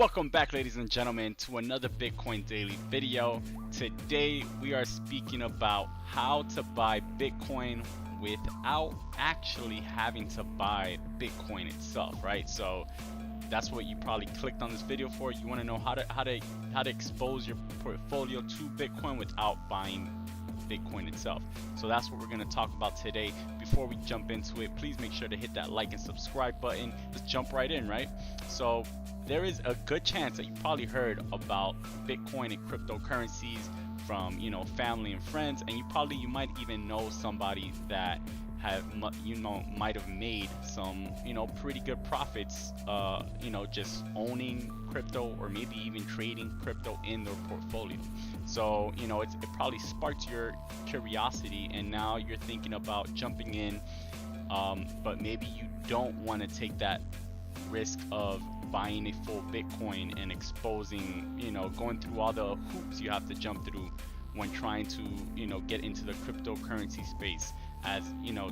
Welcome back, ladies and gentlemen, to another Bitcoin Daily video. Today we are speaking about how to buy Bitcoin without actually having to buy Bitcoin itself, right? So that's what you probably clicked on this video for. You want to know how to expose your portfolio to Bitcoin without buying Bitcoin itself. So that's what we're going to talk about today. Before we jump into it, please make sure to hit that like and subscribe button. Let's jump right in, right? So there is a good chance that you probably heard about Bitcoin and cryptocurrencies from, family and friends, and you might even know somebody that might have made some, pretty good profits, just owning crypto or maybe even trading crypto in their portfolio. So, it probably sparked your curiosity, and now you're thinking about jumping in, but maybe you don't want to take that risk of buying a full Bitcoin and exposing, going through all the hoops you have to jump through when trying to, get into the cryptocurrency space. As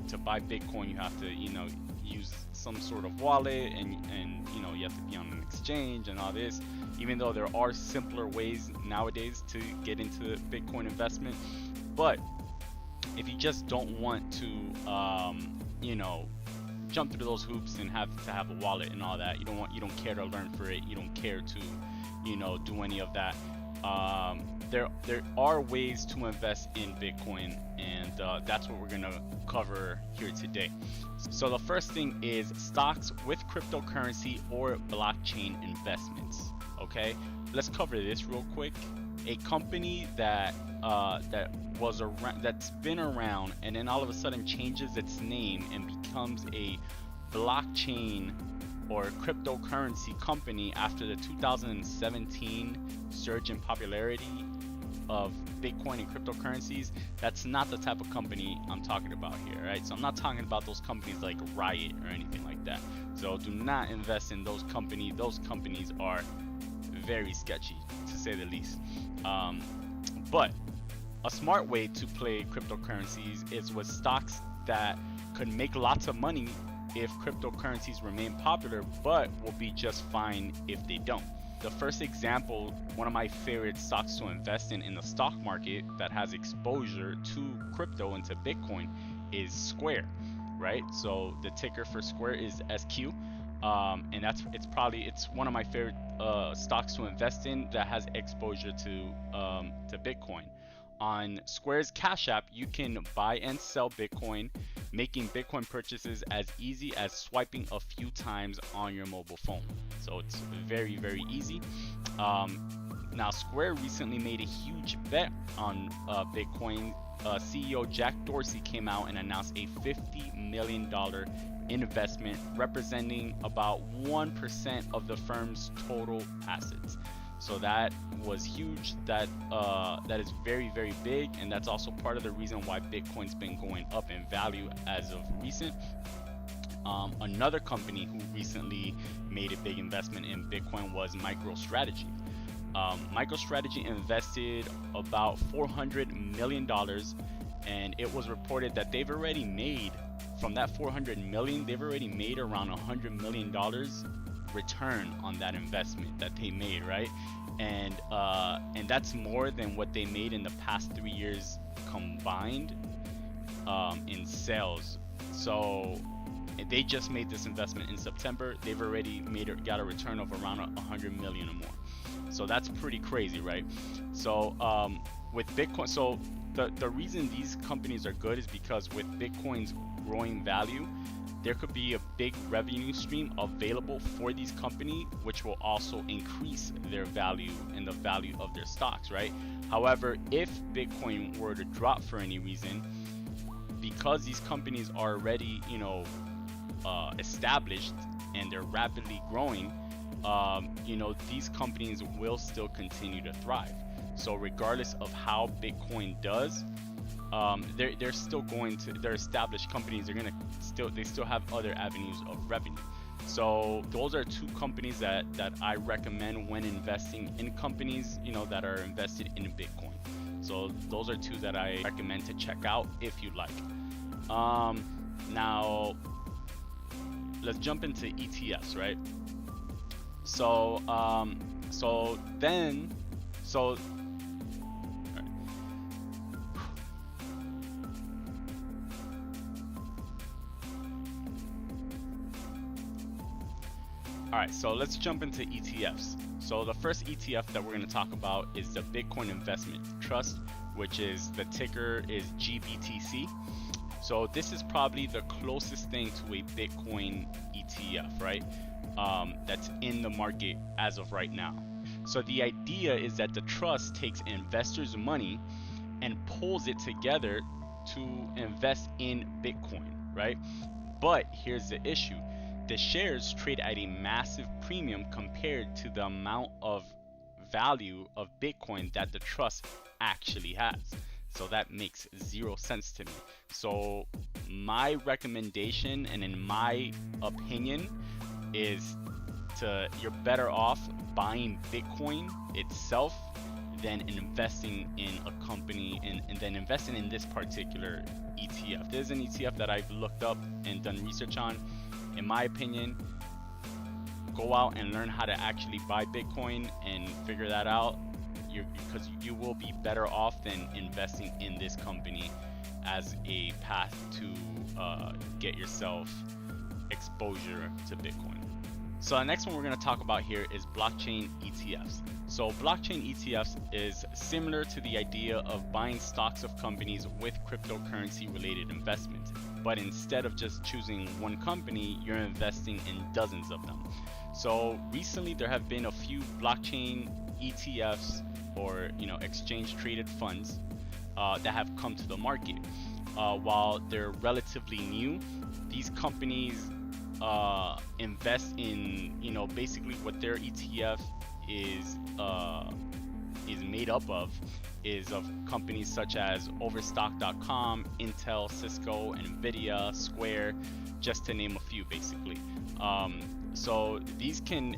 to buy Bitcoin, you have to, use some sort of wallet, and you have to be on an exchange and all this. Even though there are simpler ways nowadays to get into Bitcoin investment, but if you just don't want to, jump through those hoops and have to have a wallet and all that, you don't care to learn for it, you don't care to, do any of that. There are ways to invest in Bitcoin, and that's what we're gonna cover here today. So the first thing is stocks with cryptocurrency or blockchain investments. Okay, let's cover this real quick. A company that's been around and then all of a sudden changes its name and becomes a blockchain or cryptocurrency company after the 2017 surge in popularity of Bitcoin and cryptocurrencies, that's not the type of company I'm talking about here, right? So I'm not talking about those companies like Riot or anything like that. So do not invest in those companies. Those companies are very sketchy, to say the least. But a smart way to play cryptocurrencies is with stocks that could make lots of money if cryptocurrencies remain popular, but will be just fine if they don't. The first example, one of my favorite stocks to invest in the stock market that has exposure to crypto, into Bitcoin, is Square, right? So the ticker for Square is SQ, and it's one of my favorite stocks to invest in that has exposure to Bitcoin. On Square's Cash App, you can buy and sell Bitcoin, making Bitcoin purchases as easy as swiping a few times on your mobile phone. So it's very, very easy. Now, Square recently made a huge bet on Bitcoin. CEO Jack Dorsey came out and announced a $50 million investment, representing about 1% of the firm's total assets. So that was huge. That is very, very big, and that's also part of the reason why Bitcoin's been going up in value as of recent. Another company who recently made a big investment in Bitcoin was MicroStrategy. MicroStrategy invested about $400 million, and it was reported that they've already made, from that $400 million, they've already made around $100 million return on that investment that they made, right? And that's more than what they made in the past 3 years combined in sales. So they just made this investment in September. They've already got a return of around 100 million or more. So that's pretty crazy, right? So with Bitcoin, so the reason these companies are good is because with Bitcoin's growing value, there could be a big revenue stream available for these companies, which will also increase their value and the value of their stocks, right? However, if Bitcoin were to drop for any reason, because these companies are already, established and they're rapidly growing, these companies will still continue to thrive. So regardless of how Bitcoin does, they're still they're established companies. They still have other avenues of revenue. So those are two companies that I recommend when investing in companies, that are invested in Bitcoin. So those are two that I recommend to check out if you like. Now let's jump into ETFs, right? So so then so all right, so let's jump into ETFs. So the first ETF that we're going to talk about is the Bitcoin Investment Trust, which is the ticker is GBTC. So this is probably the closest thing to a Bitcoin ETF, right? That's in the market as of right now. So the idea is that the trust takes investors' money and pulls it together to invest in Bitcoin, right? But here's the issue. The shares trade at a massive premium compared to the amount of value of Bitcoin that the trust actually has. So that makes zero sense to me. So my recommendation, and in my opinion, is you're better off buying Bitcoin itself than investing in a company and then investing in this particular ETF. There's an ETF that I've looked up and done research on. In my opinion, go out and learn how to actually buy Bitcoin and figure that out, because you will be better off than investing in this company as a path to get yourself exposure to Bitcoin. So the next one we're going to talk about here is blockchain ETFs. So blockchain ETFs is similar to the idea of buying stocks of companies with cryptocurrency related investments, but instead of just choosing one company, you're investing in dozens of them. So recently there have been a few blockchain ETFs, or exchange traded funds that have come to the market. While they're relatively new, these companies invest in basically what their ETF is made up of is of companies such as Overstock.com, Intel, Cisco, Nvidia, Square, just to name a few, basically. So this can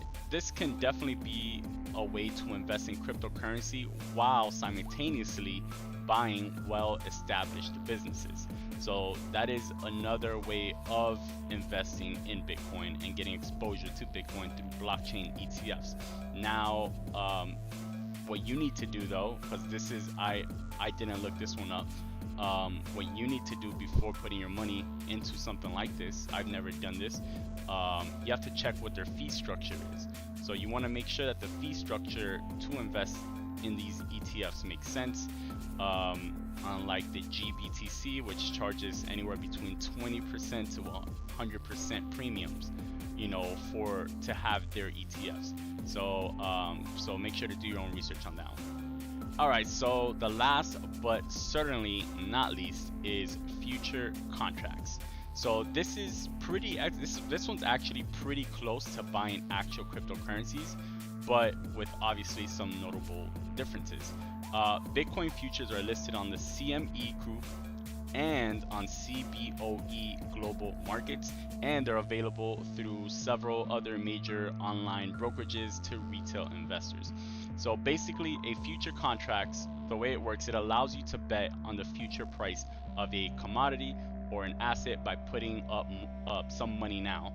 definitely be a way to invest in cryptocurrency while simultaneously buying well-established businesses. So that is another way of investing in Bitcoin and getting exposure to Bitcoin through blockchain ETFs. Now, what you need to do though, because this is I didn't look this one up. What you need to do before putting your money into something like this, I've never done this, you have to check what their fee structure is. So you want to make sure that the fee structure to invest in these ETFs makes sense. Unlike the GBTC, which charges anywhere between 20% to 100% premiums, to have their ETFs. So so make sure to do your own research on that one. All right, so the last but certainly not least is future contracts. So this is this one's actually pretty close to buying actual cryptocurrencies, but with obviously some notable differences. Bitcoin futures are listed on the CME Group and on CBOE Global Markets, and they're available through several other major online brokerages to retail investors. So basically, a future contracts, the way it works, it allows you to bet on the future price of a commodity or an asset by putting up some money now,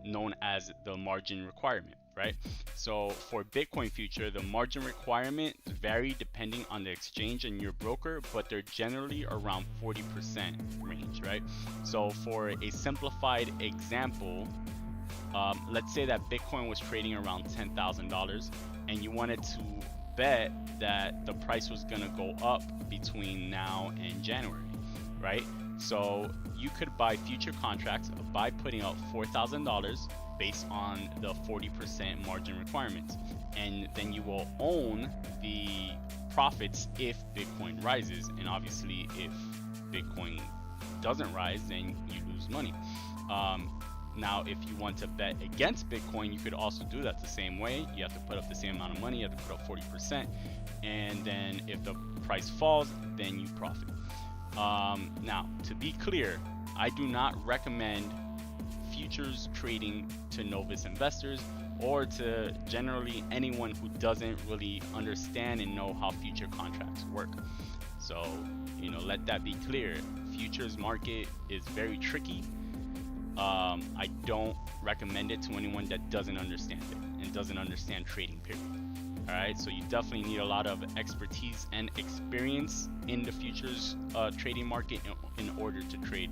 known as the margin requirement, right? So for Bitcoin future, the margin requirement vary depending on the exchange and your broker, but they're generally around 40% range, right? So for a simplified example, let's say that Bitcoin was trading around $10,000 and you wanted to bet that the price was gonna go up between now and January, right? So you could buy future contracts by putting out $4,000 based on the 40% margin requirements, and then you will own the profits if Bitcoin rises, and obviously if Bitcoin doesn't rise, then you lose money. Now if you want to bet against Bitcoin, you could also do that the same way. You have to put up the same amount of money, you have to put up 40%, and then if the price falls, then you profit. Now, to be clear, I do not recommend futures trading to novice investors or to generally anyone who doesn't really understand and know how future contracts work. So, let that be clear. Futures market is very tricky. I don't recommend it to anyone that doesn't understand it and doesn't understand trading, period. All right, so you definitely need a lot of expertise and experience in the futures trading market in order to trade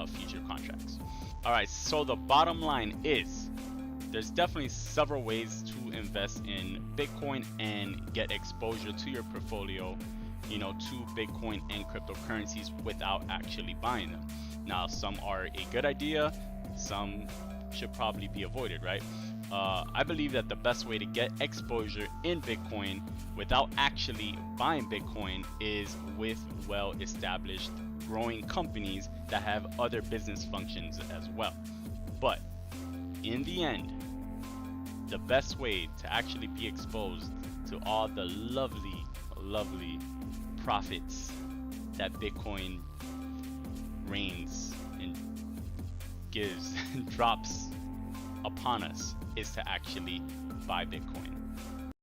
future contracts. All right, so the bottom line is there's definitely several ways to invest in Bitcoin and get exposure to your portfolio, you know, to Bitcoin and cryptocurrencies without actually buying them. Now, some are a good idea, some should probably be avoided, right? I believe that the best way to get exposure in Bitcoin without actually buying Bitcoin is with well-established growing companies that have other business functions as well. But in the end, the best way to actually be exposed to all the lovely, lovely profits that Bitcoin reigns and gives and drops upon us is to actually buy Bitcoin.